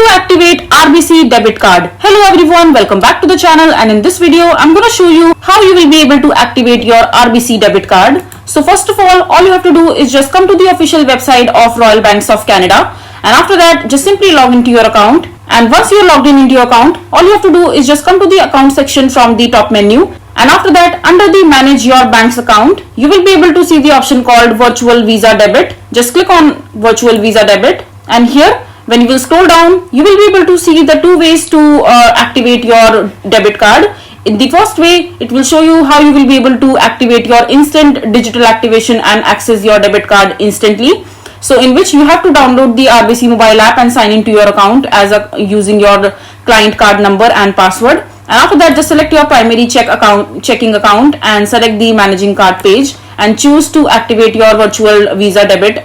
to activate RBC debit card. Hello everyone, welcome back to the channel, and in this video I'm going to show you how you will be able to activate your RBC debit card. So first of all you have to do is just come to the official website of Royal Banks of Canada, and after that just simply log into your account. And once you're logged into your account, all you have to do is just come to the account section from the top menu, and after that under the manage your bank's account you will be able to see the option called Virtual Visa Debit. Just click on Virtual Visa Debit, and here when you will scroll down, you will be able to see the two ways to activate your debit card. In the first way, it will show you how you will be able to activate your instant digital activation and access your debit card instantly. So in which you have to download the RBC mobile app and sign into your account using your client card number and password. And after that, just select your primary checking account and select the managing card page and choose to activate your virtual Visa debit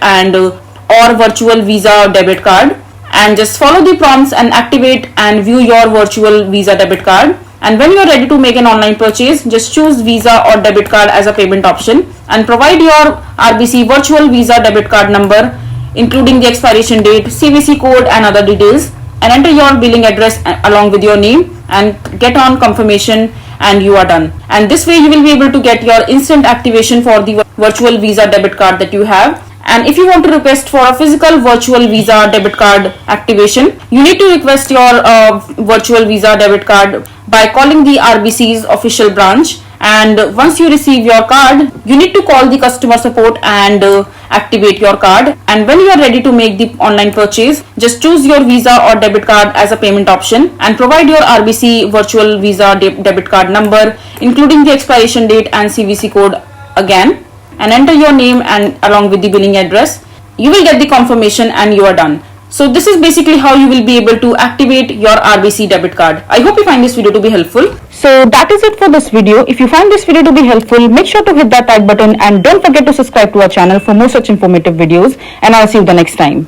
or virtual Visa debit card. And just follow the prompts and activate and view your virtual Visa debit card. And when you are ready to make an online purchase, just choose Visa or debit card as a payment option and provide your RBC virtual Visa debit card number, including the expiration date, CVC code and other details, and enter your billing address along with your name and get on confirmation, and you are done. And this way you will be able to get your instant activation for the virtual Visa debit card that you have. And if you want to request for a physical virtual Visa debit card activation, you need to request your virtual Visa debit card by calling the RBC's official branch. And once you receive your card, you need to call the customer support and activate your card. And when you are ready to make the online purchase, just choose your Visa or debit card as a payment option and provide your RBC virtual Visa debit card number, including the expiration date and CVC code again, and enter your name and along with the billing address. You will get the confirmation and you are done. So this is basically how you will be able to activate your RBC debit card. I hope you find this video to be helpful. So that is it for this video. If you find this video to be helpful, make sure to hit that like button and don't forget to subscribe to our channel for more such informative videos, and I'll see you the next time.